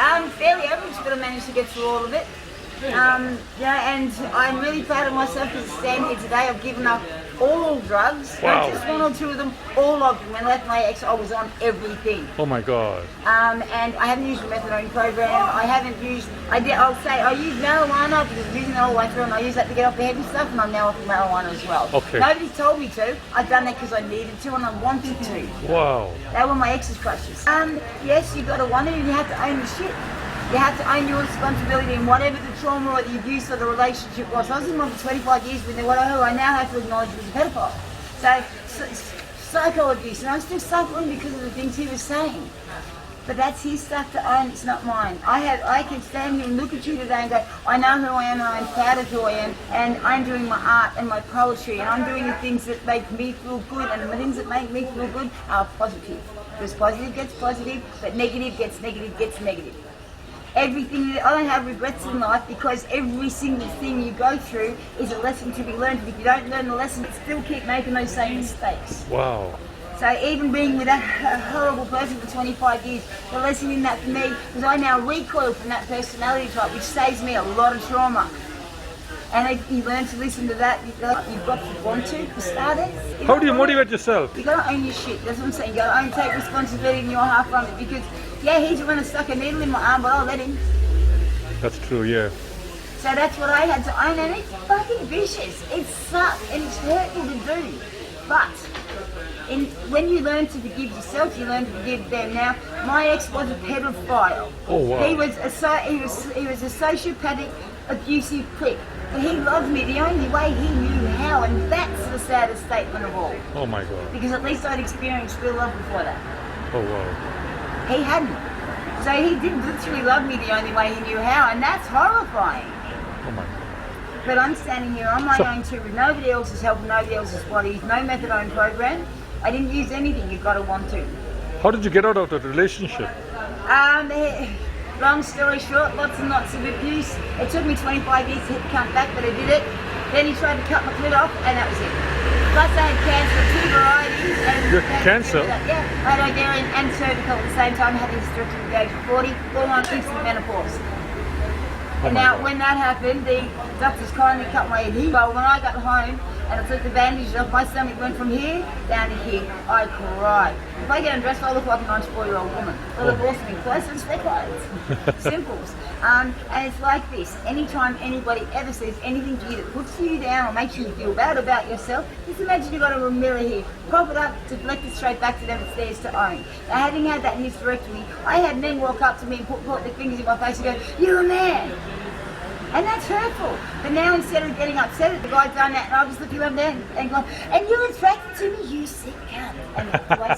Fairly average, but I managed to get through all of it. And I'm really proud of myself because stand here today. I've given up all drugs, Wow. not just one or two of them, all of them. When I left my ex, I was on everything. Oh my God. And I haven't used the methadone program. I used marijuana because I'm using it all the way through, and I use that to get off the heavy stuff, and I'm now off the marijuana as well. Okay. Nobody told me to. I've done that because I needed to and I wanted to. Wow. They were my ex's crushes. Yes, you got to want it, and you have to own the shit. You have to own your responsibility in whatever the trauma or the abuse or the relationship was. I was in one for 25 years with what I now have to acknowledge was a pedophile. So psycho abuse, and I'm still suffering because of the things he was saying. But that's his stuff to own, it's not mine. I can stand here and look at you today and go, I know who I am and I'm proud of who I am, and I'm doing my art and my poetry, and I'm doing the things that make me feel good, and the things that make me feel good are positive. Because positive gets positive, but negative gets negative gets negative. Everything, I don't have regrets in life because every single thing you go through is a lesson to be learned. If you don't learn the lesson, you still keep making those same mistakes. Wow. So even being with that horrible person for 25 years, the lesson in that for me was I now recoil from that personality type, which saves me a lot of trauma. And if you learn to listen to that, you've got to want to, for starters. How do you motivate yourself? You've got to own your shit, that's what I'm saying. You've got to own, take responsibility in your half from it, because yeah, he's the one that stuck a needle in my arm, but I'll let him. That's true, yeah. So that's what I had to own, and it's fucking vicious. It sucks, and it's hurtful to do. But when you learn to forgive yourself, you learn to forgive them. Now, my ex was a pedophile. Oh wow. He was a sociopathic, abusive prick. But he loved me the only way he knew how, and that's the saddest statement of all. Oh my God. Because at least I'd experienced real love before that. Oh wow. He hadn't. So he did literally love me the only way he knew how, and that's horrifying. Oh my God. But I'm standing here on my own too, with nobody else's help, nobody else's body, no methadone program. I didn't use anything, you've got to want to. How did you get out of that relationship? Long story short, lots and lots of abuse. It took me 25 years to hit the cunt back, but I did it. Then he tried to cut my clit off, and that was it. Plus I had cancer, 2 varieties. And You had cancer? Yeah, I had ovarian and cervical at the same time. I had a hysterectomy at the age of 40, full on instant menopause. And now, when that happened, the doctors kindly cut my head. Well, when I got home and I took the bandages off, my stomach went from here down to here. I cried. If I get undressed, I look like a 94-year-old woman. Well, they've forced me close and spec clothes. Simples. And it's like this. Anytime anybody ever says anything to you that puts you down or makes you feel bad about yourself, just imagine you've got a mirror here. Prop it up, deflect it straight back to them. It's theirs to own. Now, having had that hysterectomy, I had men walk up to me and put their fingers in my face and go, "You're a man." And that's hurtful. But now instead of getting upset at the guy's done that, and I was looking at them and going, "And you're attracted to me, you sick cunt." And that's the way I